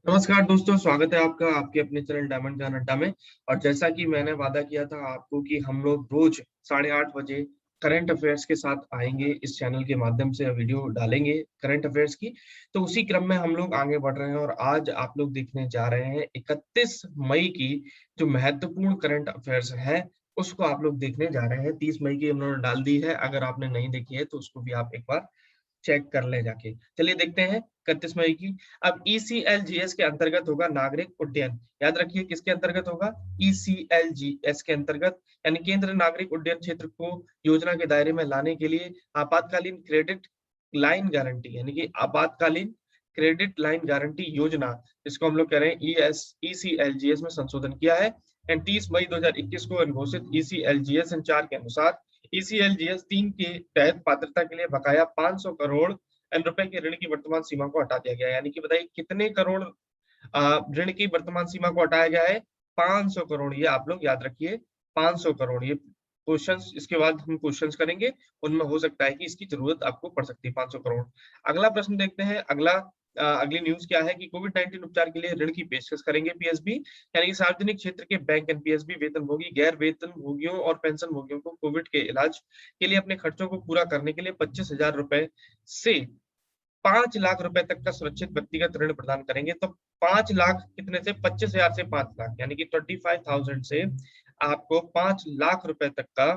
नमस्कार दोस्तों, स्वागत है आपका आपके अपने चैनल डायमंड ज्ञान अड्डा में। और जैसा कि मैंने वादा किया था आपको कि हम लोग रोज 8:30 बजे करंट अफेयर्स के साथ आएंगे, इस चैनल के माध्यम से वीडियो डालेंगे करंट अफेयर्स की। तो उसी क्रम में हम लोग आगे बढ़ रहे हैं और आज आप लोग देखने जा रहे हैं 31 मई की जो महत्वपूर्ण करंट अफेयर्स है, उसको आप लोग देखने जा रहे हैं। 30 मई की उन्होंने डाल दी है, अगर आपने नहीं देखी है तो उसको भी आप एक बार चेक कर ले जाके। चलिए देखते हैं 31 मई की। अब ईसीएलजीएस के अंतर्गत होगा नागरिक उड्डयन। याद रखिए किसके अंतर्गत होगा? ईसीएलजीएस के अंतर्गत, यानी केंद्र नागरिक उड्डयन क्षेत्र को योजना के दायरे में लाने के लिए आपातकालीन क्रेडिट लाइन गारंटी, यानी कि आपातकालीन क्रेडिट लाइन गारंटी योजना, जिसको हम लोग कह रहे हैं ईसीएलजीएस में संशोधन किया है। एंड 30 मई 2021 को घोषित ईसीएलजीएस चार के अनुसार ईसीएलजीएस 3 के तहत पात्रता के लिए बकाया 500 करोड़ रुपए के ऋण की वर्तमान सीमा को हटा दिया गया है। यानी कि बताइए कितने करोड़ ऋण की वर्तमान सीमा को हटाया गया है? 500 करोड़। ये आप लोग याद रखिए, 500 करोड़। ये क्वेश्चंस इसके बाद हम क्वेश्चंस करेंगे, उनमें हो सकता है कि इसकी जरूरत आपको पड़ सकती है 500 करोड़। अगला प्रश्न देखते हैं। अगली न्यूज क्या है कि कोविड-19 उपचार के लिए ऋण की पेशकश करेंगे पीएसबी, यानी कि सार्वजनिक क्षेत्र के बैंक एंड पीएसबी वेतनभोगी गैर वेतनभोगियों और पेंशनभोगियों को कोविड के इलाज के लिए अपने खर्चों को पूरा करने के लिए 25,000 रुपए से 5 लाख रुपए तक का सुरक्षित व्यक्तिगत ऋण प्रदान करेंगे। तो 5 लाख कितने से? 25,000 से 5 लाख, यानी कि 25,000 से आपको 5 लाख रुपए तक का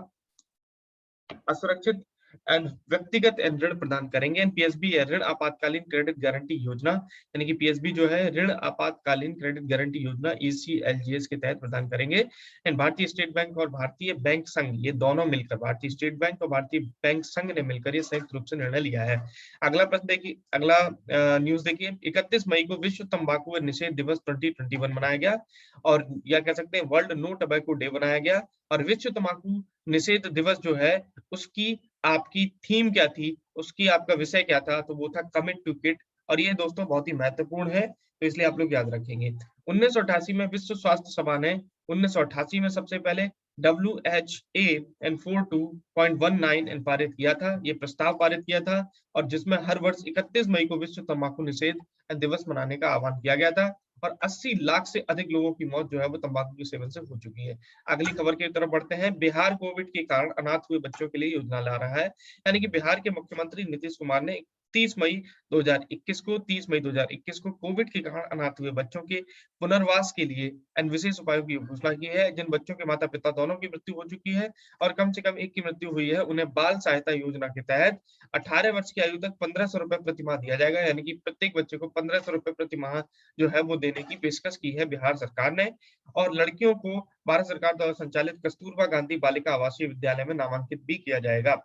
असुरक्षित एंड व्यक्तिगत ऋण प्रदान करेंगे। एंड पीएसबी है ऋण आपातकालीन क्रेडिट गारंटी योजना, यानी कि पीएसबी जो है ऋण आपातकालीन क्रेडिट गारंटी योजना ईसीएलजीएस के तहत प्रदान करेंगे। एंड भारतीय स्टेट बैंक और भारतीय बैंक संघ, ये दोनों मिलकर, भारतीय स्टेट बैंक और भारतीय बैंक संघ ने मिलकर ये संयुक्त रूप से निर्णय लिया है। अगला प्रश्न देखिए, अगला न्यूज देखिए। 31 मई को विश्व तंबाकू निषेध दिवस 2021 मनाया गया, और या कह सकते हैं वर्ल्ड नो टोबैको डे बनाया गया। और विश्व तंबाकू निषेध दिवस जो है उसकी आपकी थीम क्या थी, उसकी आपका विषय क्या था? तो वो था कमिट टू किट। और ये दोस्तों बहुत ही महत्वपूर्ण है, तो इसलिए आप लोग याद रखेंगे। 1988 में विश्व स्वास्थ्य सभा ने 1988 में सबसे पहले WHA एंड 42.19 एंड पारित किया था, ये प्रस्ताव पारित किया था, और जिसमें हर वर्ष 31 मई को विश्व तंबाकू निषेध दिवस मनाने का आह्वान किया गया था। और 80 लाख से अधिक लोगों की मौत जो है वो तंबाकू के सेवन से हो चुकी है। अगली खबर की तरफ बढ़ते हैं। बिहार कोविड के कारण अनाथ हुए बच्चों के लिए योजना ला रहा है, यानी कि बिहार के मुख्यमंत्री नीतीश कुमार ने 30 मई 2021 को कोविड के कारण अनाथ हुए बच्चों के पुनर्वास के लिए विशेष उपायों की घोषणा की है। जिन बच्चों के माता पिता दोनों की मृत्यु हो चुकी है और कम से कम एक की मृत्यु हुई है, उन्हें बाल सहायता योजना के तहत 18 वर्ष की आयु तक 1500 रुपए प्रति माह दिया जाएगा, यानी कि प्रत्येक बच्चे को 1500 रुपए प्रति माह जो है वो देने की पेशकश की है बिहार सरकार ने। और लड़कियों को भारत सरकार द्वारा संचालित कस्तूरबा गांधी बालिका आवासीय विद्यालय में नामांकित भी किया जाएगा।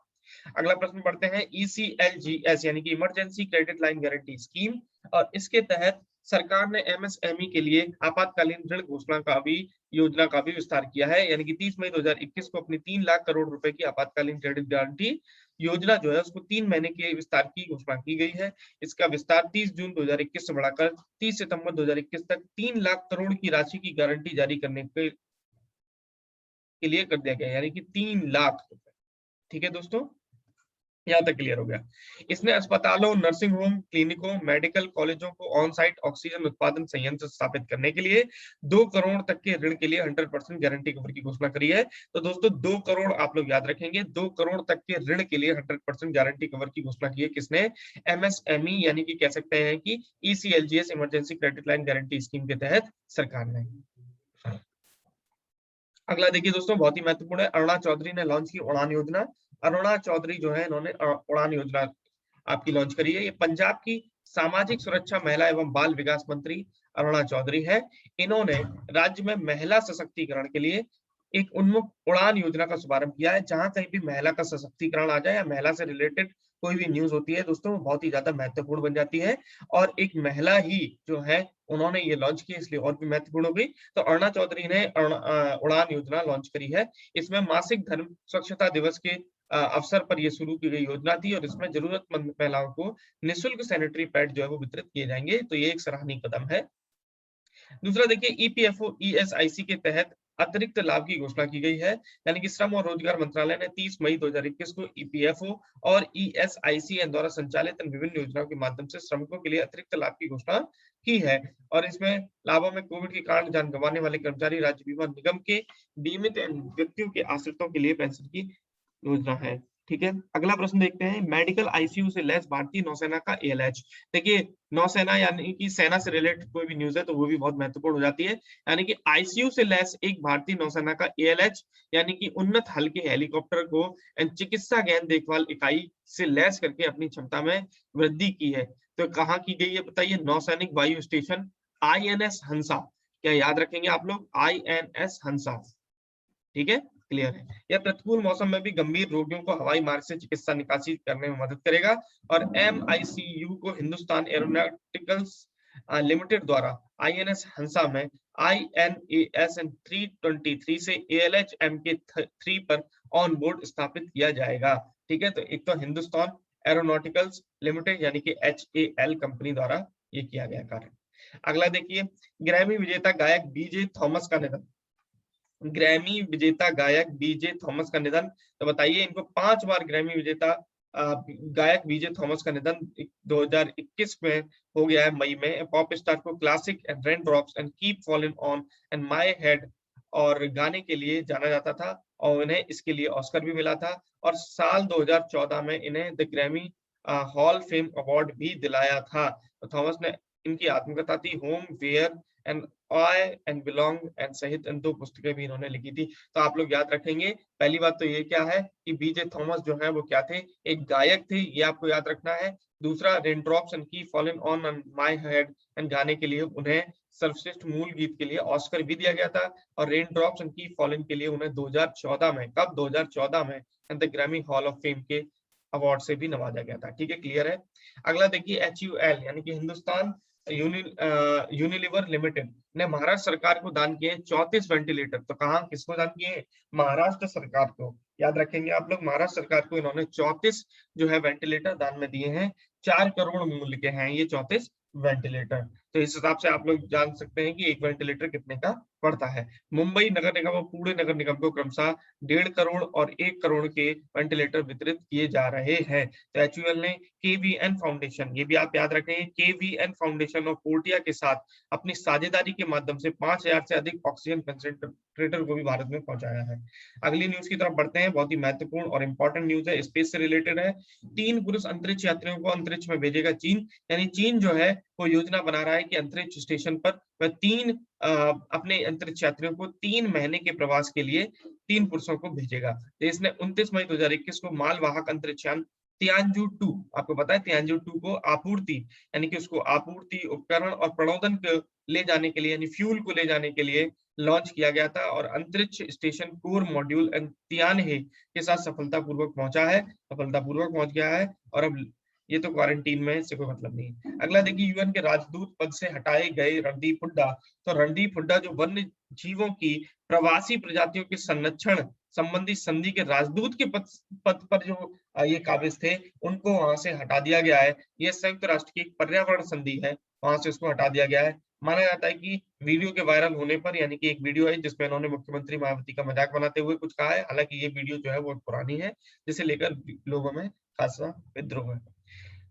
अगला प्रश्न पढ़ते हैं। ईसीएलजीएस यानी कि emergency credit line guarantee scheme, और इसके तहत सरकार ने एमएसएमई के लिए आपातकालीन ऋण घोषणा का भी योजना का भी विस्तार किया है, यानी कि 30 मई 2021 को अपनी 3 लाख करोड़ रुपए की आपातकालीन क्रेडिट गारंटी योजना जो है उसको 3 महीने के विस्तार की घोषणा की गई है। इसका विस्तार 30 जून 2021 से बढ़ाकर 30 सितंबर 2021 तक 3 लाख करोड़ की राशि की गारंटी जारी करने के लिए कर दिया गया है, यानी कि 3 लाख रुपए। ठीक है दोस्तों, यहाँ तक क्लियर हो गया। इसने अस्पतालों, नर्सिंग होम, क्लिनिकों, मेडिकल कॉलेजों को ऑन साइट ऑक्सीजन उत्पादन संयंत्र स्थापित करने के लिए 2 करोड़ तक के ऋण के लिए 100% गारंटी कवर की घोषणा करी है। तो दोस्तों 2 करोड़ आप लोग याद रखेंगे, 2 करोड़ तक के ऋण के लिए 100% गारंटी कवर की घोषणा की है किसने? एमएसएमई, यानी कि कह सकते हैं कि ECLGS emergency credit line guarantee scheme के तहत सरकार ने। अगला देखिए दोस्तों, बहुत ही महत्वपूर्ण है। अरुणा चौधरी ने लॉन्च की उड़ान योजना। अरुणा चौधरी जो है इन्होंने उड़ान योजना आपकी लॉन्च करी है। ये पंजाब की सामाजिक सुरक्षा, महिला एवं बाल विकास मंत्री अरुणा चौधरी है। इन्होंने राज्य में महिला सशक्तिकरण के लिए एक उन्मुख उड़ान योजना का शुभारंभ किया है। जहां कहीं भी महिला का सशक्तिकरण आ जाए या महिला से रिलेटेड कोई भी न्यूज होती है दोस्तों, वो बहुत ही ज्यादा महत्वपूर्ण बन जाती है। और एक महिला ही जो है उन्होंने ये लॉन्च की, इसलिए और भी महत्वपूर्ण हो गई। तो अरुणा चौधरी ने उड़ान योजना लॉन्च करी है। इसमें मासिक धर्म स्वच्छता दिवस के अवसर पर ये शुरू की गई योजना थी, और इसमें जरूरतमंद महिलाओं को निःशुल्क सैनिटरी पैड जो है वो वितरित किए जाएंगे। तो ये एक सराहनीय कदम है। दूसरा देखिए, ईपीएफओ ईएसआईसी के तहत अतिरिक्त लाभ की घोषणा की गई है। यानी कि श्रम और रोजगार मंत्रालय ने 30 मई 2021 को ईपीएफओ और ईएसआईसीएन द्वारा संचालित विभिन्न योजनाओं के माध्यम से श्रमिकों के लिए अतिरिक्त लाभ की घोषणा की है। और इसमें लाभों में कोविड के कारण जान गंवाने वाले कर्मचारी राज्य बीमा निगम के बीमित व्यक्तियों के आश्रितों के लिए पेंशन की योजना है। ठीक है, अगला प्रश्न देखते हैं, मेडिकल आईसीयू से लैस भारतीय नौसेना का एएलएच। देखिए, नौसेना यानी कि सेना से रिलेटेड कोई भी न्यूज़ है तो वो भी बहुत महत्वपूर्ण हो जाती है। यानी कि आईसीयू से लैस एक भारतीय नौसेना का एएलएच यानी कि उन्नत हल्के हेलीकॉप्टर को चिकित्सा गहन देखभाल इकाई से लैस करके अपनी क्षमता में वृद्धि की है। तो कहाँ की गई है बताइए? नौसैनिक वायु स्टेशन आईएनएस हंसा। क्या याद रखेंगे आप लोग? आईएनएस हंसा। ठीक है, क्लियर है। यह प्रतिकूल मौसम में भी गंभीर रोगियों को हवाई मार्ग से चिकित्सा निकासी करने में मदद करेगा। और एमआईसीयू को हिंदुस्तान एरोनॉटिकल्स लिमिटेड द्वारा आईएनएस हंसा में INASN 323 से ALH MK3 पर ऑन बोर्ड स्थापित किया जाएगा। ठीक है, तो एक तो हिंदुस्तान एरोनॉटिकल्स लिमिटेड यानी कि HAL कंपनी द्वारा ये किया गया कार्य। अगला देखिए, ग्रैमी विजेता गायक बीजे थॉमस का निधन। ग्रैमी विजेता गायक बीजे थॉमस का निधन। तो बताइए, इनको 5 बार ग्रैमी विजेता गायक बीजे थॉमस का निधन 2021 में हो गया है, मई में। पॉप स्टार को classic and rain drops and keep falling on and my head और गाने के लिए जाना जाता था और उन्हें इसके लिए ऑस्कर भी मिला था। और साल 2014 में इन्हें the Grammy hall fame award भी दिलाया था। तो थॉमस ने इनकी आत्मकथा थी home where and I and belong and सहित इन 2 पुस्तकें भी इन्होंने लिखी थी। तो आप लोग याद रखेंगे, पहली बात तो ये क्या है कि बीजे थॉमस जो है वो क्या थे? एक गायक थे, ये आपको याद रखना है। दूसरा, rain drops and keep falling on my head and गाने के लिए उन्हें सर्वश्रेष्ठ मूल गीत के लिए ऑस्कर भी दिया गया था। और rain drops and keep falling के लिए उन्हें 2014 में, कब? 2014 में the Grammy hall of fame के अवार्ड से भी नवाजा गया था। ठीक है, क्लियर है। अगला देखिए, HUL यानी कि हिंदुस्तान यूनिलीवर लिमिटेड ने महाराष्ट्र सरकार को दान किए 34 वेंटिलेटर। तो कहाँ, किसको दान किए? महाराष्ट्र सरकार को। याद रखेंगे आप लोग, महाराष्ट्र सरकार को इन्होंने 34 जो है वेंटिलेटर दान में दिए हैं। 4 करोड़ मूल्य के हैं ये 34 वेंटिलेटर। तो इस हिसाब से आप लोग जान सकते हैं कि एक वेंटिलेटर कितने का पड़ता है। मुंबई नगर निगम और पुणे नगर निगम को क्रमशः 1.5 करोड़ और 1 करोड़ के वेंटिलेटर वितरित किए जा रहे हैं। तो HUL ने KVN फाउंडेशन, ये भी आप याद रखेंगे, KVN फाउंडेशन और पोर्टिया के साथ अपनी साझेदारी के माध्यम से 5000 से अधिक ऑक्सीजन कंसंट्रेटर को भी भारत में पहुंचाया है। अगली न्यूज की तरफ बढ़ते हैं, बहुत ही महत्वपूर्ण और इंपॉर्टेंट न्यूज है, स्पेस से रिलेटेड है। 3 पुरुष अंतरिक्ष यात्रियों को अंतरिक्ष में भेजेगा चीन। यानी चीन जो है वो योजना बना रहा है कि अंतरिक्ष स्टेशन पर वह 3 अपने अंतरिक्ष यात्रियों को 3 महीने के प्रवास के लिए 3 पुरुषों को भेजेगा। देश ने 29 मई 2021 को मालवाहक अंतरिक्षयान तियानजू 2, आपको पता है तियानजू 2 को आपूर्ति यानी कि उसको आपूर्ति उपकरण और प्रणोदन को ले जाने के लिए यानी फ्यूल को ले जाने के लिए लॉन्च किया गया था। और अंतरिक्ष स्टेशन कोर मॉड्यूल तियानहे के साथ सफलतापूर्वक पहुंचा है, सफलतापूर्वक पहुंच गया है। और अब ये तो क्वारंटीन में, इससे कोई मतलब नहीं है। अगला देखिए, यूएन के राजदूत पद से हटाए गए रणदीप हुड्डा। तो रणदीप हुड्डा जो वन्य जीवों की प्रवासी प्रजातियों के संरक्षण संबंधी संधि के राजदूत के पद पर जो ये काबिज थे, उनको वहां से हटा दिया गया है। ये संयुक्त राष्ट्र की एक पर्यावरण संधि है, वहां से उसको हटा दिया गया है। माना जाता है कि वीडियो के वायरल होने पर, यानी कि एक वीडियो है जिसमें उन्होंने मुख्यमंत्री मायावती का मजाक बनाते हुए कुछ कहा है, हालांकि ये वीडियो जो है वो पुरानी है, जिसे लेकर लोगों में खासा विद्रोह है।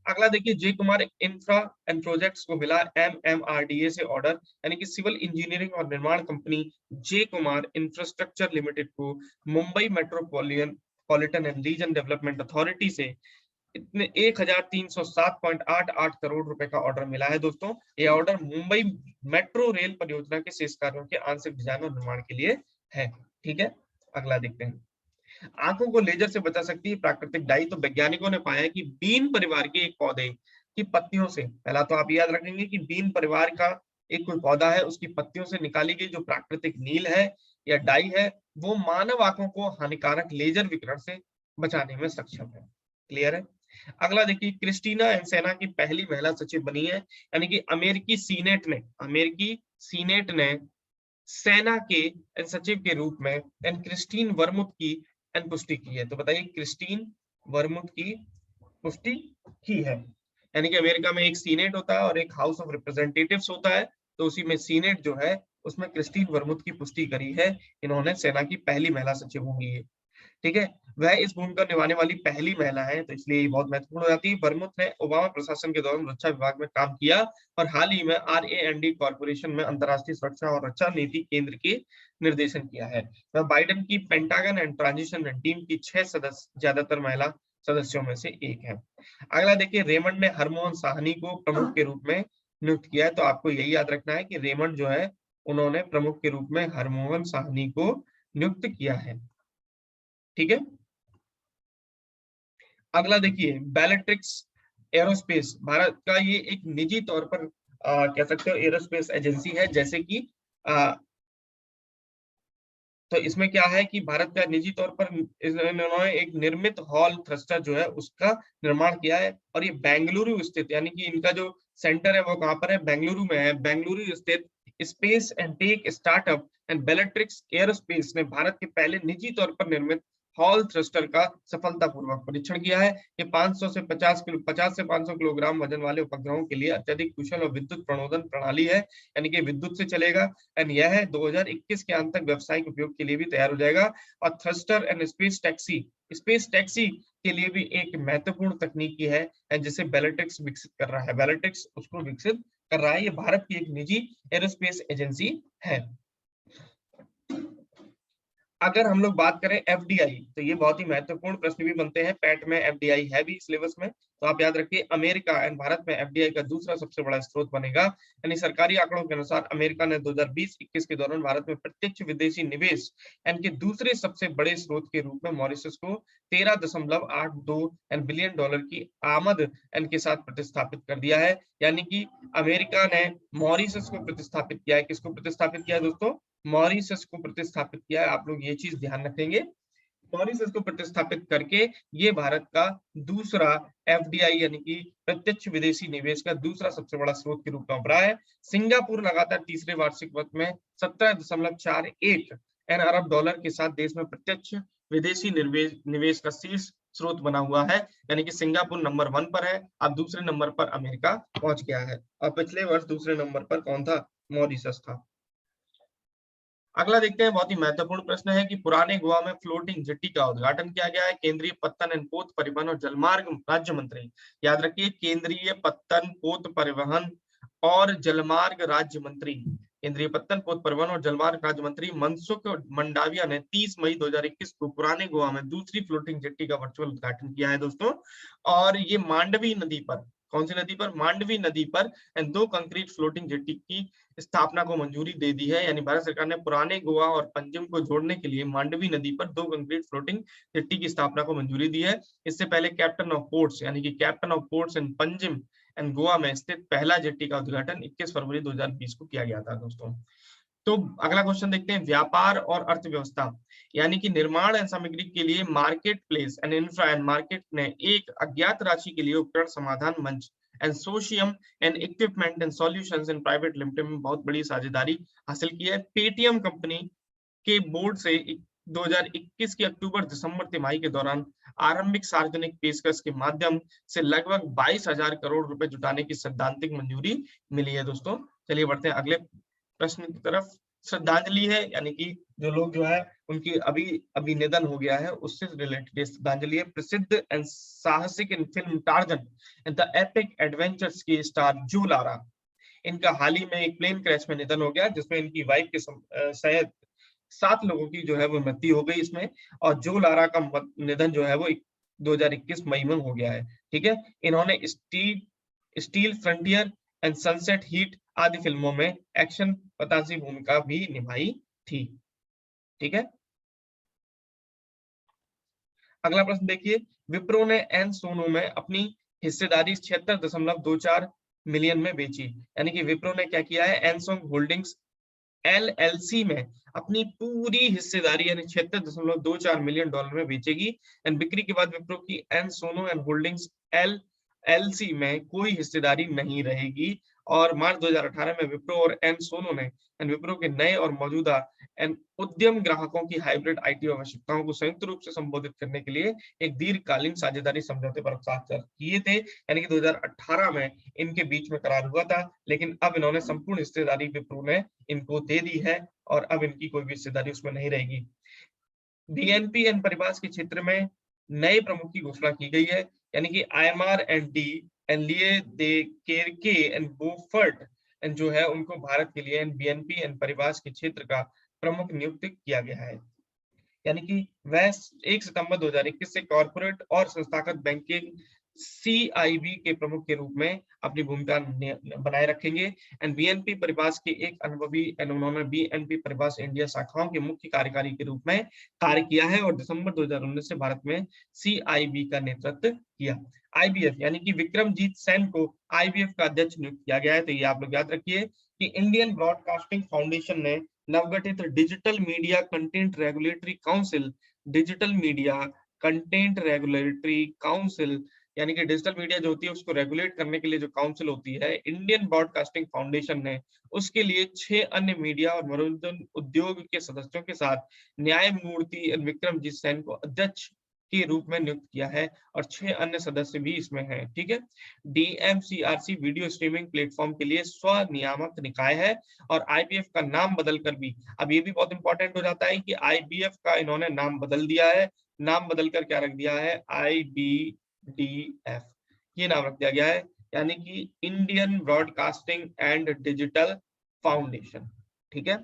अगला देखिए, जे कुमार इंफ्रा एंड प्रोजेक्ट्स को मिला MMRDA से ऑर्डर। यानी कि सिविल इंजीनियरिंग और निर्माण कंपनी जे कुमार इंफ्रास्ट्रक्चर लिमिटेड को Mumbai metropolitan and reason development authority से इतने 1307.88 करोड़ रुपए का ऑर्डर मिला है। दोस्तों, ये ऑर्डर मुंबई मेट्रो रेल परियोजना के शेष कार्यों के आंशिक डिजाइन और निर्माण के लिए है। ठीक है, अगला देखते हैं, आंखों को लेजर से बचा सकती है प्राकृतिक डाई। तो वैज्ञानिकों ने पाया कि बीन परिवार के एक पौधे की पत्तियों से, पहला तो आप याद रखेंगे कि बीन परिवार का एक कोई पौधा है, उसकी पत्तियों से निकाली गई जो प्राकृतिक नील है या डाई है, वो मानव आंखों को हानिकारक लेजर विकिरण से बचाने में सक्षम है। क्लियर है। अगला देखिए, क्रिस्टीना एंसेना की पहली महिला सचिव बनी है। यानी कि अमेरिकी सीनेट ने सेना के सचिव के रूप में क्रिस्टीन वर्मुथ की पुष्टि की है। तो बताइए, क्रिस्टीन वर्मुथ की पुष्टि की है। यानी कि अमेरिका में एक सीनेट होता है और एक हाउस ऑफ रिप्रेजेंटेटिव्स होता है, तो उसी में सीनेट जो है उसमें क्रिस्टीन वर्मुथ की पुष्टि करी है। इन्होंने सेना की पहली महिला सचिव होंगी ये, ठीक है। वह इस भूमिका निभाने वाली पहली महिला है, तो इसलिए ये बहुत महत्वपूर्ण हो जाती है। वर्मुथ ने ओबामा प्रशासन के दौरान रक्षा विभाग में काम किया और हाल ही में RAND कॉर्पोरेशन में अंतर्राष्ट्रीय सुरक्षा और रक्षा नीति केंद्र के निर्देशन किया है। वह बाइडेन की पेंटागन एंड ट्रांजिशन टीम की 6 सदस्य ज्यादातर महिला सदस्यों में से एक है। अगला देखिए, रेमंड ने हरमोहन साहनी को प्रमुख के रूप में नियुक्त किया है। तो आपको यही याद रखना है कि रेमंड जो है उन्होंने प्रमुख के रूप में हरमोहन साहनी को नियुक्त किया है, ठीक है। अगला देखिए, बेलेट्रिक्स एरोस्पेस भारत का ये एक निजी तौर पर कह सकते हो एरोस्पेस एजेंसी है। जैसे कि तो इसमें क्या है कि भारत का निजी तौर पर इन्होंने एक निर्मित हॉल थ्रस्टर जो है उसका निर्माण किया है और ये बेंगलुरु स्थित, यानी कि इनका जो सेंटर है वो कहाँ पर है, बेंगलुरु में है। बेंगलुरु स्थित space and tech startup and Bellatrix aerospace ने भारत के पहले निजी तौर पर निर्मित हॉल थ्रस्टर का सफलतापूर्वक परीक्षण किया है। ये 50 से 500 किलोग्राम वजन वाले उपग्रहों के लिए अत्यधिक कुशल और विद्युत प्रणोदन प्रणाली है, यानी कि विद्युत से चलेगा। एंड यह 2021 के अंत तक व्यावसायिक उपयोग के लिए भी तैयार हो जाएगा। और थ्रस्टर एंड स्पेस टैक्सी के लिए भी एक महत्वपूर्ण तकनीकी है जिसे बेलेट्रिक्स विकसित कर रहा है। बेलेट्रिक्स उसको विकसित कर रहा है। ये भारत की एक निजी एरोस्पेस एजेंसी है। अगर हम लोग बात करें FDI, तो ये बहुत ही महत्वपूर्ण प्रश्न भी बनते हैं पैट में। FDI है भी सिलेबस में, तो आप याद रखिए अमेरिका एंड भारत में FDI का दूसरा सबसे बड़ा स्रोत बनेगा। यानी सरकारी आंकड़ों के अनुसार अमेरिका ने 2020-21 के दौरान भारत में प्रत्यक्ष विदेशी निवेश के दूसरे सबसे बड़े स्रोत के रूप में मॉरिशस को 13.82 बिलियन डॉलर की आमद के साथ प्रतिस्थापित कर दिया है। यानी कि अमेरिका ने मॉरिशस को प्रतिस्थापित किया है। किसको प्रतिस्थापित किया है दोस्तों? मॉरिशस को प्रतिस्थापित किया है। आप लोग ये चीज ध्यान रखेंगे, मॉरिशस को प्रतिस्थापित करके ये भारत का दूसरा FDI यानी कि प्रत्यक्ष विदेशी निवेश का दूसरा सबसे बड़ा स्रोत के रूप में उभरा है। सिंगापुर लगातार तीसरे वार्षिक वर्ष में 17.41 अरब डॉलर के साथ देश में प्रत्यक्ष विदेशी निवेश का शीर्ष स्रोत बना हुआ है। यानी कि सिंगापुर नंबर 1 पर है, अब दूसरे नंबर पर अमेरिका पहुंच गया है और पिछले वर्ष दूसरे नंबर पर कौन था? मॉरिशस था। अगला देखते हैं, बहुत ही महत्वपूर्ण प्रश्न है कि पुराने गोवा में फ्लोटिंग जेट्टी का उद्घाटन किया गया है। केंद्रीय पत्तन एंड पोत परिवहन और जलमार्ग राज्य मंत्री, याद रखिए केंद्रीय पत्तन पोत परिवहन और जलमार्ग राज्य मंत्री, केंद्रीय पत्तन पोत परिवहन और जलमार्ग राज्य मंत्री मनसुख मंडाविया ने 30 मई 2021 को पुराने गोवा में दूसरी फ्लोटिंग जेट्टी का वर्चुअल उद्घाटन किया है दोस्तों। और ये मांडवी नदी पर, कौन सी नदी पर? मांडवी नदी पर 2 कंक्रीट फ्लोटिंग जेट्टी की स्थापना को मंजूरी दे दी है। यानी भारत सरकार ने पुराने गोवा और पंजिम को जोड़ने के लिए मांडवी नदी पर 2 कंक्रीट फ्लोटिंग जेट्टी की स्थापना को मंजूरी दी है। इससे पहले कैप्टन ऑफ पोर्ट्स यानी कि captain of ports in Panjim and Goa में स्थित पहला जेट्टी का उद्घाटन 21 फरवरी 2020 को किया गया था दोस्तों। तो अगला क्वेश्चन देखते हैं, व्यापार और अर्थव्यवस्था यानी कि निर्माण एवं सामग्री के लिए market place and infra and market ने एक अज्ञात राशि के लिए उपकरण समाधान मंच and socium and equipment and solutions in private limited में बहुत बड़ी साझेदारी हासिल की है। पेटीएम कंपनी के बोर्ड से 2021 के अक्टूबर-दिसंबर तिमाही के दौरान आरंभिक सार्वजनिक पेशकश के माध्यम से लगभग 22,000 करोड़ रुपए जुटाने की सैद्धांतिक मंजूरी मिली है दोस्तों। चलिए बढ़ते हैं अगले प्रश्न की तरफ। श्रद्धांजलि है, यानी कि जो लोग जो है उनकी अभी निधन हो गया है उससे रिलेटेड श्रद्धांजलि है। प्रसिद्ध एंड साहसिक इन film torsion and the epic adventures की स्टार जो लारा, इनका हाल ही में एक प्लेन क्रैश में निधन हो गया जिसमें इनकी वाइफ के शायद 7 लोगों की जो है वो मृत्यु हो गई इसमें। और जो लारा का निधन जो है वो 2021 मई में हो गया है, ठीक है। इन्होंने steel frontier and sunset heat आदि फिल्मों में एक्शन पतासी भूमिका भी निभाई थी, ठीक है। अगला प्रश्न देखिए, विप्रो ने एन सोनो में अपनी हिस्सेदारी 76.24 मिलियन में बेची। यानी कि विप्रो ने क्या किया है, एनसोंग होल्डिंग्स LLC में अपनी पूरी हिस्सेदारी यानी 76.24 मिलियन डॉलर में बेचेगी। एंड बिक्री के बाद विप्रो की Ensono and holdings LC में कोई हिस्सेदारी नहीं रहेगी। और मार्च 2018 में विप्रो और एन सोनो ने विप्रो के नए और मौजूदा उद्यम ग्राहकों की हाइब्रिड आईटी आवश्यकताओं को संयुक्त रूप से संबोधित करने के लिए एक दीर्घकालीन साझेदारी समझौते पर हस्ताक्षर किए थे। यानी कि 2018 में इनके बीच में करार हुआ था, लेकिन अब इन्होंने संपूर्ण हिस्सेदारी विप्रो ने इनको दे दी है और अब इनकी कोई भी हिस्सेदारी उसमें नहीं रहेगी। बीएनपी एंड परिवास के क्षेत्र में नए प्रमुख की घोषणा की गई है। यानी कि आईएमआर एंड डी एंड लिए दे केरके एंड बोफर्ट एंड जो है उनको भारत के लिए बीएनपी एंड परिवास के क्षेत्र का प्रमुख नियुक्त किया गया है। यानी कि वह 1 सितंबर 2021 से कॉर्पोरेट और संस्थागत बैंकिंग सीआईबी के प्रमुख के रूप में अपनी भूमिका बनाए रखेंगे। एंड बीएनपी परिवास के एक अनुभवी उन्होंने बीएनपी परिवास इंडिया शाखाओं के मुख्य कार्यकारी के रूप में कार्य किया है और दिसंबर 2019 से भारत में सीआईबी का नेतृत्व किया। आईबीएफ यानी कि विक्रमजीत सेन को आईबीएफ का अध्यक्ष नियुक्त किया गया है। तो ये आप लोग याद रखिए कि इंडियन ब्रॉडकास्टिंग फाउंडेशन ने नवगठित digital media content regulatory council, digital media content regulatory council यानी कि डिजिटल मीडिया जो होती है उसको रेगुलेट करने के लिए जो काउंसिल होती है इंडियन ब्रॉडकास्टिंग फाउंडेशन ने उसके लिए 6 अन्य मीडिया और मनोरंजन उद्योग के सदस्यों के साथ न्यायमूर्ति विक्रमजीत सेन को अध्यक्ष के रूप में नियुक्त किया है और 6 अन्य सदस्य भी इसमें हैं। ठीक है, डीएमसीआरसी वीडियो स्ट्रीमिंग प्लेटफॉर्म के लिए स्वनियामक निकाय है और आईबीएफ का नाम बदलकर भी अब ये भी बहुत इंपॉर्टेंट हो जाता है कि आईबीएफ का इन्होंने नाम बदल दिया है। नाम बदलकर क्या रख दिया है, आईबीडीएफ ये नाम रख दिया गया है, यानी कि Indian broadcasting and digital foundation. ठीक है,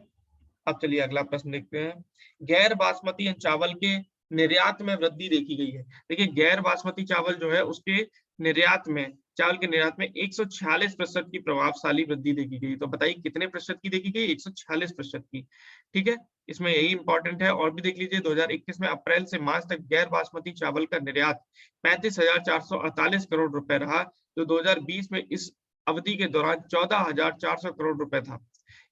अब चलिए अगला प्रश्न देखते हैं। गैर बासमती चावल के निर्यात में वृद्धि देखी गई है। देखिए गैर बासमती चावल जो है उसके निर्यात में, चावल के निर्यात में 146% की प्रभावशाली वृद्धि देखी गई। तो बताइए कितने प्रतिशत की देखी गई, 146% की। ठीक है, इसमें यही इंपॉर्टेंट है। और भी देख लीजिए 2021 में अप्रैल से मार्च तक गैर बासमती चावल का निर्यात 35,448 करोड़ रुपए रहा, जो 2020 में इस अवधि के दौरान 14,400 करोड़ रुपए था।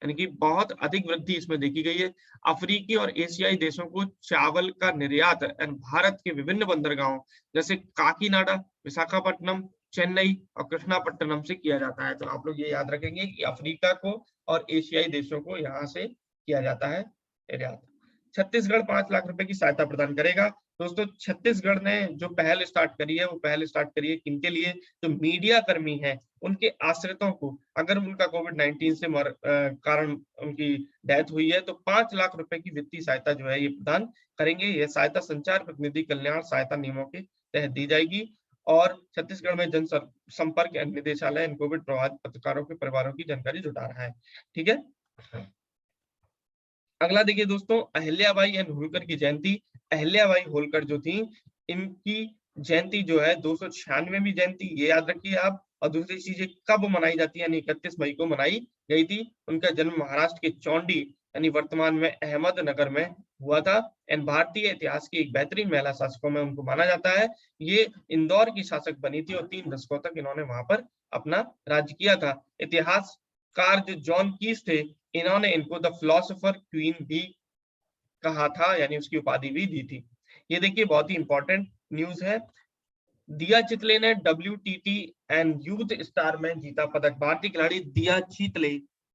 यानी कि बहुत अधिक वृद्धि इसमें देखी गई है। अफ्रीकी और एशियाई देशों को चावल का निर्यात भारत के विभिन्न बंदरगाहों जैसे काकीनाडा, विशाखापट्टनम, चेन्नई और कृष्णापट्टनम से किया जाता है। तो आप लोग ये याद रखेंगे कि अफ्रीका को और एशियाई देशों को यहाँ से किया जाता है निर्यात। छत्तीसगढ़ 5 लाख रुपए की सहायता प्रदान करेगा। दोस्तों छत्तीसगढ़ ने जो पहल स्टार्ट करी है वो पहल स्टार्ट करी है किनके लिए, जो मीडिया कर्मी हैं उनके आश्रितों को अगर उनका कोविड-19 से कारण उनकी डेथ हुई है तो 5 लाख रुपए की वित्तीय सहायता जो है ये प्रदान करेंगे। यह सहायता संचार प्रतिनिधि कल्याण सहायता नियमों के तहत दी जाएगी और छत्तीसगढ़ में जन संपर्क निदेशालय कोविड प्रभावित पत्रकारों के परिवारों की जानकारी जुटा रहा है। ठीक है, अगला देखिए दोस्तों, अहिल्याबाई एंड होलकर की जयंती। अहिल्याबाई होलकर जो थी इनकी जयंती जो है 296वीं जयंती, ये याद रखिए आप। और दूसरी चीज कब मनाई जाती है, यानी 31 मई को मनाई गई थी। उनका जन्म महाराष्ट्र के चौंडी यानी वर्तमान में अहमदनगर में हुआ था। एंड भारतीय इतिहास की एक बेहतरीन महिला शासकों में उनको माना जाता है। ये इंदौर की शासक बनी थी और 3 दशकों तक इन्होंने वहां पर अपना राज्य किया था। इतिहासकार जो जॉन कीस थे इन्होंने इनको द फिलोसोफर क्वीन भी कहा था, यानी उसकी उपाधि भी दी थी। ये देखिए बहुत ही इंपॉर्टेंट न्यूज है। दिया चितले ने WTT एंड यूथ स्टार में जीता पदक। भारतीय खिलाड़ी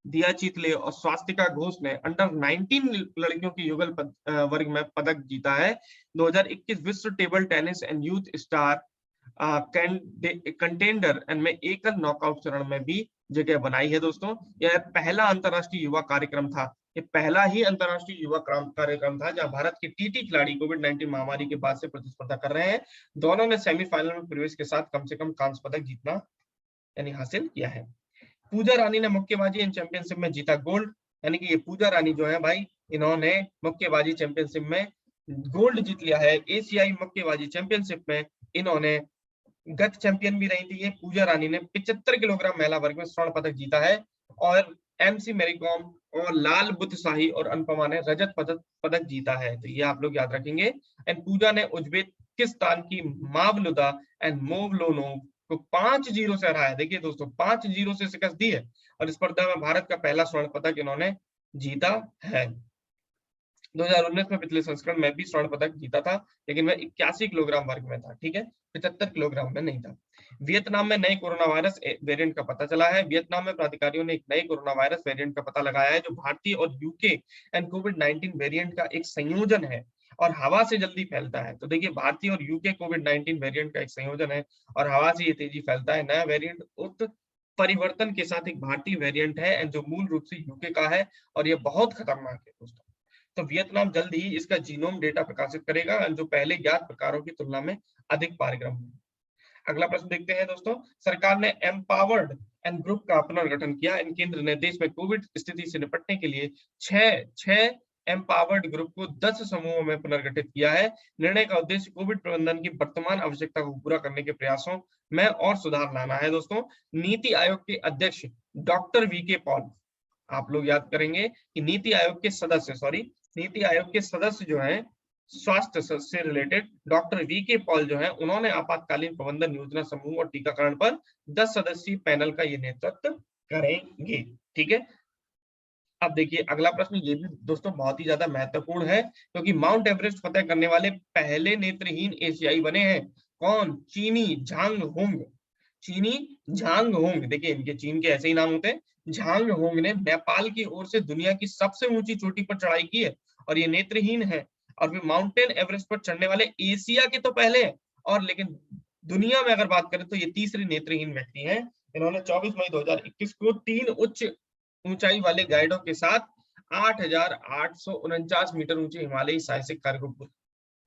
दिया चितले और स्वास्तिका घोष ने अंडर 19 लड़कियों की युगल वर्ग में पदक जीता है। 2021 विश्व table tennis and youth star contender में एकल नॉकआउट चरण में भी जगह बनाई है। दोस्तों यह पहला अंतरराष्ट्रीय युवा कार्यक्रम था, ये पहला ही अंतरराष्ट्रीय युवा कार्यक्रम था जहां भारत के टीटी खिलाड़ी कोविड-19 महामारी के बाद से प्रतिस्पर्धा कर रहे हैं। दोनों ने सेमीफाइनल में प्रवेश के साथ कम से कम कांस्य पदक जीतना यानी हासिल किया है। पूजा रानी ने मुक्केबाजी चैंपियनशिप में जीता गोल्ड। यानी कि ये पूजा रानी जो है भाई, इन्होंने मुक्केबाजी चैंपियनशिप में गोल्ड जीत लिया है। एशियाई मुक्केबाजी चैंपियनशिप में इन्होंने गत चैंपियन भी रही थी। ये पूजा रानी ने 75 किलोग्राम महिला वर्ग में स्वर्ण पदक जीता है और एमसी मैरीकॉम और लाल बुत्साही और अनुपमा ने रजत पदक जीता है। तो ये आप लोग याद रखेंगे। एंड पूजा ने उज्बेकिस्तान की मावलुदा एंड मोवलोनोव को 5-0 से हराया। देखिए दोस्तों 5-0 से शिकस्त दी है और इस स्पर्धा में भारत का पहला स्वर्ण पदक इन्होंने जीता है। 2019 में पिछले संस्करण में भी स्वर्ण पदक जीता था, लेकिन मैं 81 किलोग्राम वर्ग में था, ठीक है, 75 किलोग्राम में नहीं था। वियतनाम में नए कोरोना वायरस वेरिएंट का पता चला है। वियतनाम में प्राधिकारियों ने एक नए कोरोना वायरस वेरिएंट का पता लगाया है, जो भारतीय और यूके एंड कोविड-19 वेरिएंट का एक संयोजन है और हवा से जल्दी फैलता है। तो देखिए, भारतीय और यूके कोविड-19 वेरिएंट का एक संयोजन है और हवा से ये तेजी फैलता है। नया वेरिएंट उत्परिवर्तन के साथ एक भारतीय वेरिएंट है एंड जो मूल रूप से यूके का है और ये बहुत खतरनाक है दोस्तों। तो वियतनाम जल्द ही इसका जीनोम डेटा प्रकाशित करेगा जो पहले ज्ञात प्रकारों की तुलना में अधिक पारगम है। अगला प्रश्न देखते हैं दोस्तों। सरकार ने एम्पावर्ड एंड ग्रुप का पुनर्गठन किया। इन केंद्र ने देश में कोविड स्थिति से निपटने के लिए छह एम्पावर्ड ग्रुप को 10 समूहों में पुनर्गठित किया है। निर्णय का उद्देश्य कोविड प्रबंधन की वर्तमान आवश्यकता को पूरा करने के प्रयासों में और सुधार लाना है। दोस्तों, नीति आयोग के अध्यक्ष डॉक्टर वीके पॉल, आप लोग याद करेंगे कि नीति आयोग के सदस्य जो हैं स्वास्थ्य से रिलेटेड, डॉक्टर वीके पॉल जो है, उन्होंने आपातकालीन प्रबंधन योजना समूह और टीकाकरण पर 10 सदस्यीय पैनल का ये नेतृत्व करेंगे। ठीक है, अब देखिए अगला प्रश्न, ये भी दोस्तों बहुत ही ज्यादा महत्वपूर्ण है क्योंकि माउंट एवरेस्ट फतेह करने वाले पहले नेत्रहीन एशियाई बने हैं। कौन? चीनी झांग होंग। चीनी झांग होंग, देखिए इनके चीन के ऐसे ही नाम होते हैं। झांग होंग ने नेपाल की ओर से दुनिया की सबसे ऊंची चोटी पर चढ़ाई की है और ये नेत्रहीन है और वे माउंटेन एवरेस्ट पर चढ़ने वाले एशिया के तो पहले हैं और लेकिन दुनिया में अगर बात करें तो ये तीसरे नेत्रहीन व्यक्ति हैं। इन्होंने 24 मई 2021 को 3 उच्च ऊंचाई वाले गाइडों के साथ 8,849 मीटर ऊंचे हिमालयी साहसिक कार्य को पूरा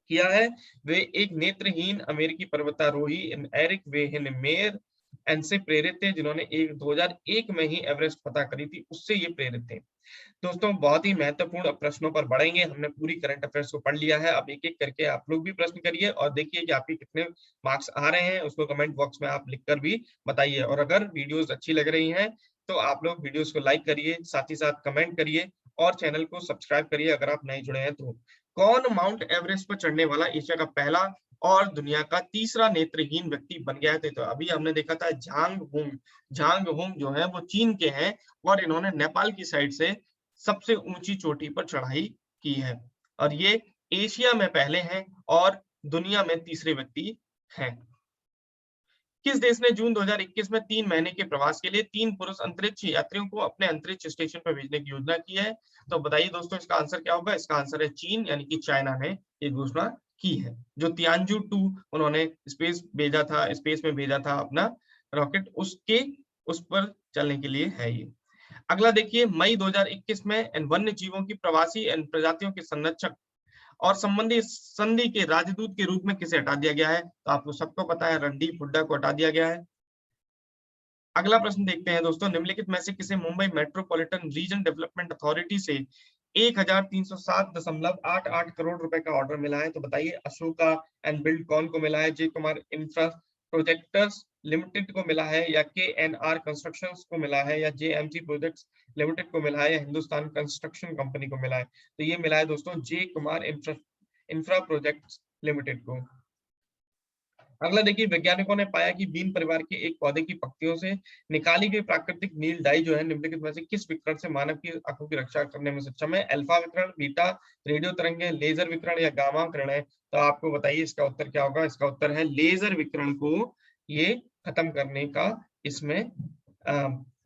किया है। वे एक नेत्रहीन अमेरिकी पर्वतारोही एरिक वेहन मेयर एंड से प्रेरित थे, जिन्होंने 2001 में ही एवरेस्ट फतह करी थी, उससे ये प्रेरित थे। दोस्तों, बहुत ही महत्वपूर्ण प्रश्नों पर बढ़ेंगे। हमने पूरी करंट अफेयर्स को पढ़ लिया है। अब एक एक करके आप लोग भी प्रश्न करिए और देखिए कि आपके कितने मार्क्स आ रहे हैं, उसको कमेंट बॉक्स में आप लिखकर भी बताइए। और अगर वीडियोस अच्छी लग रही हैं तो आप लोग वीडियोस को लाइक करिए, साथ ही साथ कमेंट करिए और चैनल को सब्सक्राइब करिए अगर आप नए जुड़े हैं तो। कौन माउंट एवरेस्ट पर चढ़ने वाला एशिया का पहला और दुनिया का तीसरा नेत्रहीन व्यक्ति बन गया है? तो अभी हमने देखा था झांग हुंग। झांग हुंग जो है वो चीन के हैं और इन्होंने नेपाल की साइड से सबसे ऊंची चोटी पर चढ़ाई की है और ये एशिया में पहले हैं और दुनिया में तीसरे व्यक्ति हैं। किस देश ने जून 2021 में 3 महीने के प्रवास के लिए 3 पुरुष अंतरिक्ष यात्रियों को अपने अंतरिक्ष स्टेशन पर भेजने की योजना की है? तो बताइए दोस्तों, इसका आंसर क्या होगा? इसका आंसर है चीन, यानी कि चाइना ने ये घोषणा की है। जो तियानजू 2 उन्होंने स्पेस में भेजा था अपना रॉकेट, उस पर चलने के लिए है ये। अगला देखिए, मई 2021 में वन्य जीवों की प्रवासी प्रजातियों के संरक्षक और संबंधी संधि के राजदूत के रूप में किसे हटा दिया गया है? तो आपको सबको पता है, रणदीप हुड्डा को हटा दिया गया है। अगला प्रश्न देखते हैं दोस्तों, निम्नलिखित में से किसे Mumbai metropolitan region development authority से 1307.88 करोड़ रुपए का ऑर्डर मिला है? तो बताइए, अशोका एंड बिल्ड कौन को मिला है? जे कुमार इंफ्रा प्रोजेक्टर्स लिमिटेड को मिला है या KNR कंस्ट्रक्शंस को मिला है या JMG प्रोजेक्ट्स लिमिटेड को मिला है या हिंदुस्तान कंस्ट्रक्शन कंपनी को मिला है? तो ये मिला है दोस्तों जे कुमार इंफ्रा प्रोजेक्ट्स लिमिटेड को। अगला देखिए, वैज्ञानिकों ने पाया कि बीन परिवार के एक पौधे की पत्तियों से निकाली गई प्राकृतिक नील डाई जो है निम्नलिखित में से किस विकिरण से मानव की आंखों की रक्षा करने में सक्षम है? अल्फा विकिरण, बीटा रेडियो तरंगे, लेजर विकिरण या गामा विकिरण है? तो आपको बताइए इसका उत्तर क्या होगा? इसका उत्तर है लेजर विकिरण को ये खत्म करने का, इसमें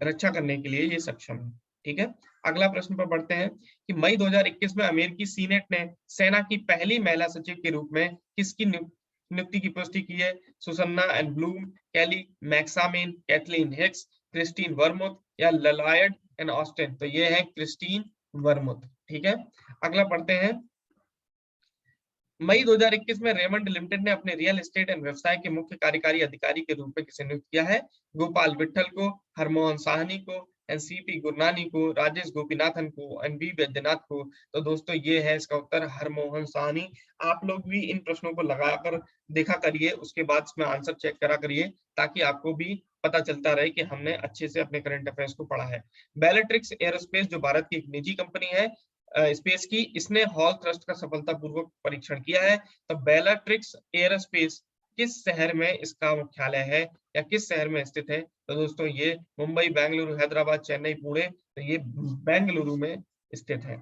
रक्षा करने के लिए ये सक्षम है। ठीक है, अगला प्रश्न पर बढ़ते हैं कि मई 2021 में अमेरिकी सीनेट ने सेना की पहली महिला सचिव के रूप में किसकी नियुक्ति की पुष्टि की है? Susanna and Blume, Kelly Magsamen, Kathleen Hicks, Christine Wormuth या ललॉयड एंड ऑस्टिन? तो ये है क्रिस्टीन वर्मुथ। ठीक है, अगला पढ़ते हैं। मई 2021 में रेमंड लिमिटेड ने अपने रियल एस्टेट एंड व्यवसाय के मुख्य कार्यकारी अधिकारी के रूप में किसे नियुक्त किया है? गोपाल विट्ठल को, हरमोहन साहनी को, NCP गुरनानी को, राजेश गोपीनाथन को, NB वैद्यनाथ को? तो दोस्तों ये है इसका उत्तर, हरमोहन साहनी। आप लोग भी इन प्रश्नों को लगाकर देखा करिए, उसके बाद इसमें आंसर चेक करा करिए ताकि आपको भी पता चलता रहे कि हमने अच्छे से अपने करंट अफेयर्स को पढ़ा है। बेलेट्रिक्स एयरोस्पेस जो भारत की एक निजी कंपनी है स्पेस की, इसने हॉल थ्रस्ट का सफलतापूर्वक परीक्षण किया है। तो बेलाट्रिक्स एयरोस्पेस किस शहर में इसका मुख्यालय है या किस शहर में स्थित है? तो दोस्तों ये मुंबई, बेंगलुरु, हैदराबाद, चेन्नई, पुणे, तो ये बेंगलुरु में स्थित है।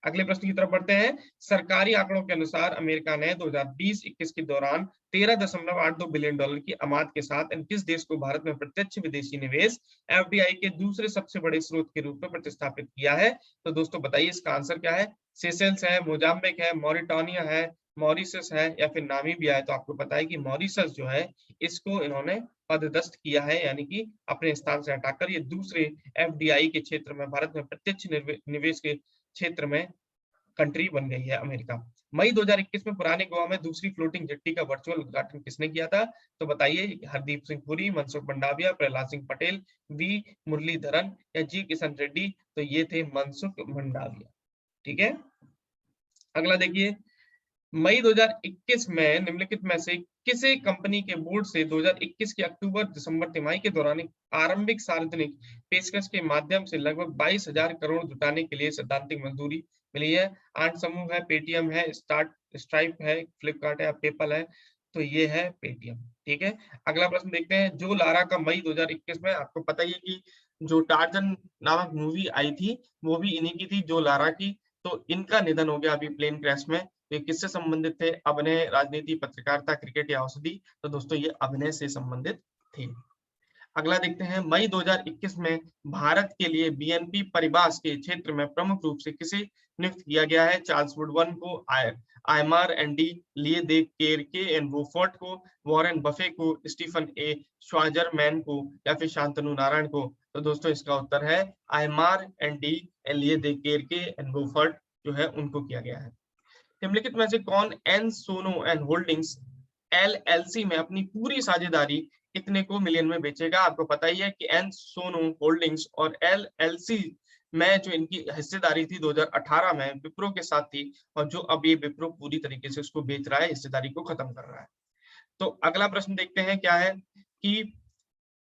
अगले प्रश्न की तरफ बढ़ते हैं। सरकारी आंकड़ों के अनुसार अमेरिका ने 2020-21 के दौरान 13.82 बिलियन डॉलर की आमद के साथ किस देश को भारत में प्रत्यक्ष विदेशी निवेश एफडीआई के दूसरे सबसे बड़े स्रोत के रूप में प्रतिस्थापित किया है? तो दोस्तों बताइए इसका आंसर क्या है? सेशेल्स है, मोजाम्बिक है, मॉरिटानिया है, मॉरिशस है या फिर नामीबिया है? तो आपको पता है कि मॉरिशस जो है इसको इन्होंने पददस्त किया है, यानी कि अपने स्थान से हटाकर ये दूसरे एफडीआई के क्षेत्र में भारत में प्रत्यक्ष निवेश के क्षेत्र में कंट्री बन गई है अमेरिका। मई 2021 में पुराने गोवा में दूसरी फ्लोटिंग जेट्टी का वर्चुअल उद्घाटन किसने किया था? तो बताइए, हरदीप सिंह पुरी, मनसुख मंडाविया, प्रहलाद सिंह पटेल, वी मुरलीधरन या जी किशन रेड्डी? तो ये थे मनसुख मंडाविया। ठीक है, अगला देखिए, मई 2021 में निम्नलिखित में से किसी कंपनी के बोर्ड से 2021 के अक्टूबर-दिसंबर तिमाही के दौरान एक आरंभिक सार्वजनिक पेशकश के माध्यम से लगभग 22,000 करोड़ जुटाने के लिए सैद्धांतिक मंजूरी मिली है? 8 समूह है, पेटीएम है, स्ट्राइप है, फ्लिपकार्ट है, पेपल है? तो ये है पेटीएम। ठीक है, अगला प्रश्न देखते हैं। जो लारा का मई 2021 में, आपको पता ही है कि जो टार्जन नामक मूवी आई थी वो भी इन्हीं की थी, जो लारा की। तो इनका निधन हो गया अभी प्लेन क्रैश में। ये किससे संबंधित थे? अभिनय, राजनीति, पत्रकारिता, क्रिकेट या औषधि? तो दोस्तों ये अभिनय से संबंधित थे। अगला देखते हैं, मई 2021 में भारत के लिए बीएनपी परिबास के क्षेत्र में प्रमुख रूप से किसे नियुक्त किया गया है? चार्ल्स वुडवर्न को, आयमार एंडी लिए दे केरके एंड वोफोर्ट को, वॉरेन बफे को, स्टीफन ए श्वाजरमैन को या फिर शांतनु नारायण को? तो दोस्तों इसका उत्तर है आयमार एंडी लिए दे केरके एंड वोफोर्ट जो है उनको किया गया है। निम्नलिखित में से कौन Ensono and holdings LLC में अपनी पूरी साझेदारी कितने को मिलियन में बेचेगा? आपको पता ही है कि एन सोनो होल्डिंग्स और एलएलसी में जो इनकी हिस्सेदारी थी 2018 में विप्रो के साथ थी, और जो अब ये विप्रो पूरी तरीके से उसको बेच रहा है, हिस्सेदारी को खत्म कर रहा है। तो अगला प्रश्न देखते हैं क्या है कि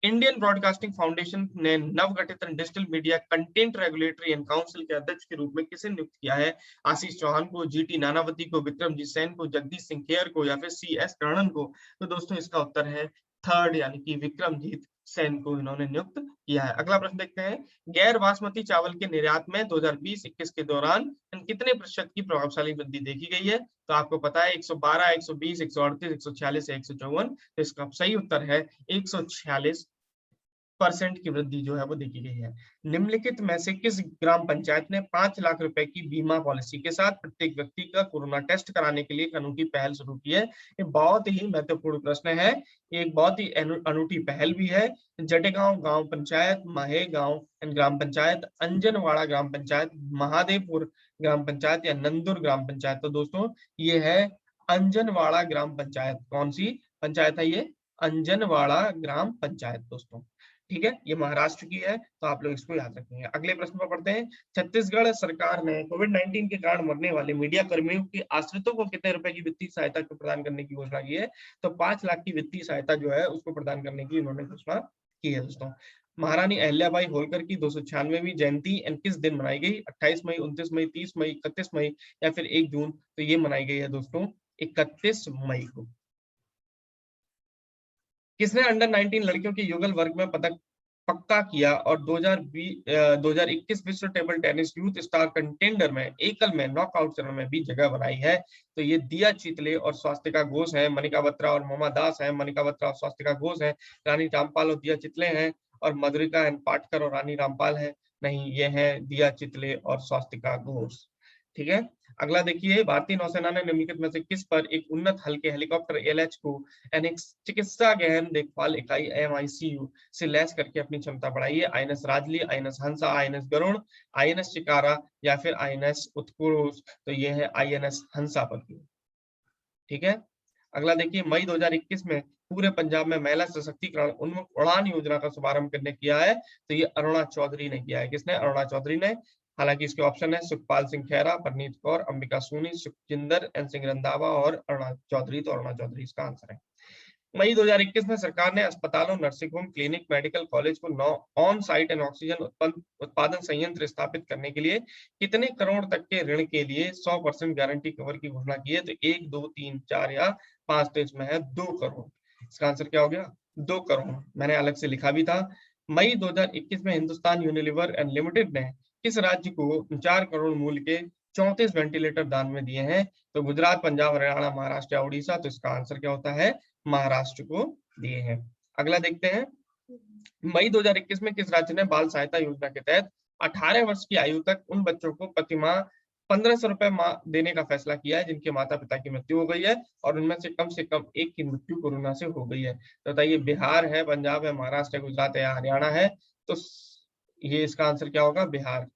इंडियन ब्रॉडकास्टिंग फाउंडेशन ने नवगठित digital media content regulatory and council के अध्यक्ष के रूप में किसे नियुक्त किया है? आशीष चौहान को, जीटी नानावती को, विक्रमजीत सेन को, जगदीश सिंह खेर को या फिर सीएस कर्णन को? तो दोस्तों इसका उत्तर है थर्ड, यानी कि विक्रमजीत सेन को इन्होंने नियुक्त किया है। अगला प्रश्न देखते हैं, गैर बासमती चावल के निर्यात में 2020-21 के दौरान कितने प्रतिशत की प्रभावशाली वृद्धि देखी गई है? तो आपको पता है 112, 120, 138, 146 या 154? तो इसका सही उत्तर है 146% की वृद्धि जो है वो देखी गई है। निम्नलिखित में से किस ग्राम पंचायत ने 5 लाख रुपए की बीमा पॉलिसी के साथ प्रत्येक व्यक्ति का कोरोना टेस्ट कराने के लिए एक अनूठी पहल शुरू की है? ये बहुत ही महत्वपूर्ण प्रश्न है, एक बहुत ही अनूठी पहल भी है। जटेगांव गांव पंचायत, माहे गांव ग्राम पंचायत, अंजनवाड़ा ग्राम पंचायत, महादेवपुर ग्राम पंचायत या नंदुर ग्राम पंचायत? तो दोस्तों ये है अंजनवाड़ा ग्राम पंचायत। कौन सी पंचायत है ये? अंजनवाड़ा ग्राम पंचायत दोस्तों। ठीक है, ये महाराष्ट्र की है, तो आप लोग इसको याद रखेंगे। अगले प्रश्न पर पढ़ते हैं। छत्तीसगढ़ सरकार ने कोविड-19 के कारण मरने वाले मीडिया कर्मियों के आश्रितों को कितने रुपए की वित्तीय सहायता प्रदान करने की घोषणा की है? तो 5 लाख की वित्तीय सहायता जो है उसको प्रदान करने की उन्होंने घोषणा की है दोस्तों। महारानी अहिल्याबाई होलकर की 296वीं जयंती किस दिन मनाई गई? 28 मई, 29 मई, 30 मई, 31 मई या फिर 1 जून? तो ये मनाई गई है दोस्तों 31 मई को। किसने अंडर 19 लड़कियों के युगल वर्ग में पदक पक्का किया और 2021 विश्व table tennis youth star contender में एकल में नॉकआउट चरण में भी जगह बनाई है? तो ये दिया चितले और स्वास्तिका घोष है, मनिका बत्रा और मोमा दास है, मनिका बत्रा और स्वास्तिका घोष है, रानी रामपाल और दिया चितले हैं, और मधुरिका एन पाटकर और रानी रामपाल है? नहीं, ये है दिया चितले और स्वास्तिका घोष। ठीक है, अगला देखिए, भारतीय नौसेना ने निम्नलिखित में से किस पर एक उन्नत हल्के हेलीकॉप्टर एलएच को चिकित्सा गहन देखभाल इकाई एमआईसीयू से लैस करके अपनी क्षमता बढ़ाई है? आईएनएस राजली, आईएनएस हंसा, आईएनएस गरुण, आईएनएस चिकारा या फिर आईएनएस उत्कर्ष? तो ये है आईएनएस हंसा पर। ठीक है, अगला देखिए, मई 2021 में पूरे पंजाब में महिला सशक्तिकरण उन्मुख उड़ान योजना का शुभारंभ करने किया है? तो ये अरुणा चौधरी ने किया है। किसने? अरुणा चौधरी ने। हालांकि इसके ऑप्शन है सुखपाल सिंह खैरा, परनीत कौर, अंबिका सोनी, सुखजिंदर एन सिंह रंधावा और अरुणा चौधरी। तो अरुणा चौधरी इसका आंसर है। मई 2021 में सरकार ने अस्पतालों, nursing home, clinic, medical college को 9 ऑन साइट एंड ऑक्सीजन उत्पादन संयंत्र स्थापित करने के लिए कितने करोड़ तक के ऋण के लिए 100% गारंटी कवर की घोषणा की है? तो 1, 2, 3, 4 या 5? तो इसमें है 2 करोड़। इसका आंसर क्या हो गया? 2 करोड़। मैंने अलग से लिखा भी था। मई 2021 में हिंदुस्तान यूनिलीवर एंड लिमिटेड ने किस राज्य को 4 करोड़ मूल्य के 34 वेंटिलेटर दान में दिए हैं। तो गुजरात, पंजाब, हरियाणा, महाराष्ट्र या उड़ीसा, तो इसका आंसर क्या होता है, महाराष्ट्र को दिए हैं। अगला देखते हैं, मई 2021 में किस राज्य ने बाल सहायता योजना के तहत 18 वर्ष की आयु तक उन बच्चों को प्रतिमाह 1500 रुपए देने का फैसला किया है जिनके माता पिता की मृत्यु हो गई है और उनमें से कम एक की मृत्यु कोरोना से हो गई है। तो बताइए, बिहार है, पंजाब है, महाराष्ट्र है, गुजरात है या हरियाणा है? तो ये इसका आंसर क्या होगा, बिहार।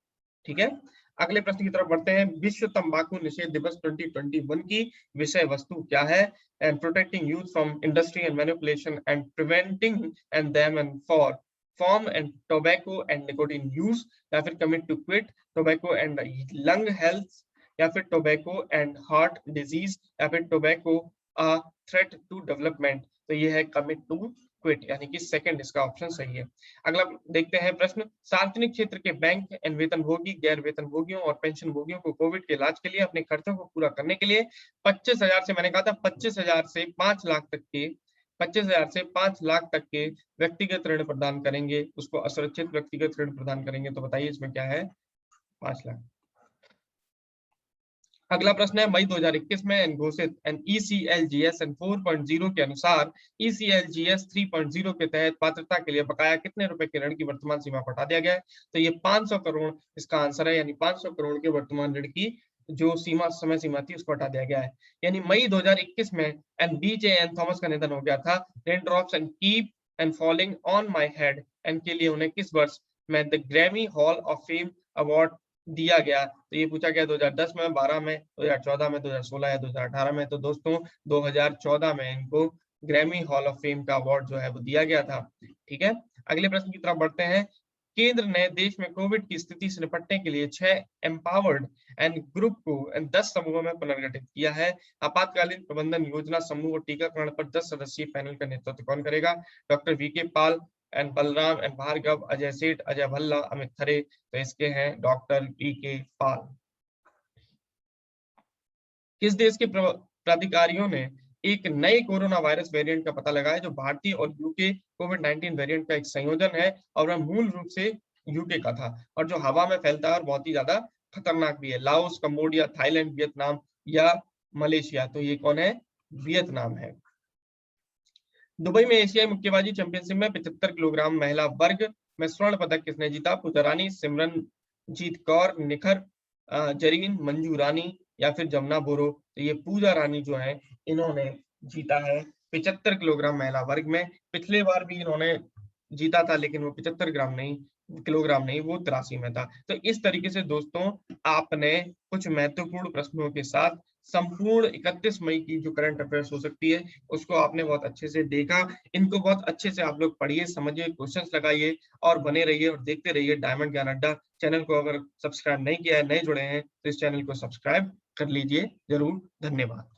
ठीक है, अगले प्रश्न की तरफ बढ़ते हैं। विश्व तंबाकू निषेध दिवस 2021 की विषय वस्तु क्या है? And protecting youth from industry and manipulation and preventing and them and for form and tobacco and nicotine use, या फिर commit to quit tobacco and lung health, या फिर टोबैको एंड हार्ट डिजीज, या फिर tobacco a threat to development. तो ये है commit to quit, यानी कि सेकंड इसका ऑप्शन सही है। अगला देखते हैं प्रश्न, सार्वजनिक क्षेत्र के बैंक एंड वेतनभोगी, गैर वेतनभोगियों और पेंशनभोगियों को कोविड के इलाज के लिए अपने खर्चों को पूरा करने के लिए 25,000 से, मैंने कहा था 25,000 से 5 लाख तक के 25,000 से 5 लाख तक के व्यक्तिगत ऋण प्रदान करेंगे, उसको असुरक्षित व्यक्तिगत ऋण प्रदान करेंगे। तो बताइए इसमें क्या है, 5 लाख। अगला प्रश्न है, मई 2021 में घोषित ECLGS 4.0 के अनुसार ECLGS 3.0 के तहत पात्रता के लिए बकाया कितने रुपए के ऋण की वर्तमान सीमा को हटा दिया गया है? तो ये 500 करोड़ इसका आंसर है, यानी 500 करोड़ के वर्तमान ऋण की जो समय सीमा थी उसको हटा दिया गया है। यानी मई 2021 में BJ थॉमस का निधन हो गया था। Rain drops and keep and falling on my head and के लिए उन्हें किस वर्ष में the Grammy hall of fame award दिया गया? तो ये पूछा गया 2010 में, 12 में, 2014 में, 2016 या 2018 में। तो दोस्तों 2014 में इनको ग्रैमी हॉल ऑफ फेम का अवार्ड जो है वो दिया गया था। ठीक है, अगले प्रश्न की तरफ बढ़ते हैं। केंद्र ने देश में कोविड की स्थिति से निपटने के लिए 6 एम्पावर्ड एंड ग्रुप को 10 समूहों में पुनर्गठित किया है। आपातकालीन प्रबंधन योजना समूह और टीकाकरण पर 10 सदस्यीय पैनल का नेतृत्व कौन करेगा? Doctor VK Paul and Balram and Bhargava, Ajay Seth, Ajay Bhalla, Amit Khare. तो इसके हैं डॉक्टर VK पाल। किस देश के प्राधिकारियों ने एक नए कोरोना वायरस वेरिएंट का पता लगाया जो भारतीय और यूके कोविड-19 वेरिएंट का एक संयोजन है और वह मूल रूप से यूके का था और जो हवा में फैलता है और बहुत ही ज्यादा खतरनाक भी है? लाओस, कंबोडिया, थाईलैंड, वियतनाम या मलेशिया? तो ये कौन है, वियतनाम है। दुबई में एशियाई मुक्केबाजी चैंपियनशिप में 75 किलोग्राम महिला वर्ग में स्वर्ण पदक किसने जीता? पूजा रानी, सिमरनजीत कौर, निखर जरीन, मंजू रानी या फिर जमुना बोरो? तो ये पूजा रानी जो है इन्होंने जीता है 75 किलोग्राम महिला वर्ग में। पिछले बार भी इन्होंने जीता था लेकिन वो 75 किलोग्राम नहीं, वो 83 में था। तो इस तरीके से दोस्तों आपने कुछ महत्वपूर्ण प्रश्नों के साथ संपूर्ण 31 मई की जो करंट अफेयर्स हो सकती है उसको आपने बहुत अच्छे से देखा। इनको बहुत अच्छे से आप लोग पढ़िए, समझिए, क्वेश्चंस लगाइए और बने रहिए और देखते रहिए डायमंड ज्ञान अड्डा। चैनल को अगर सब्सक्राइब नहीं किया है, नए जुड़े हैं, तो इस चैनल को सब्सक्राइब कर लीजिए जरूर। धन्यवाद।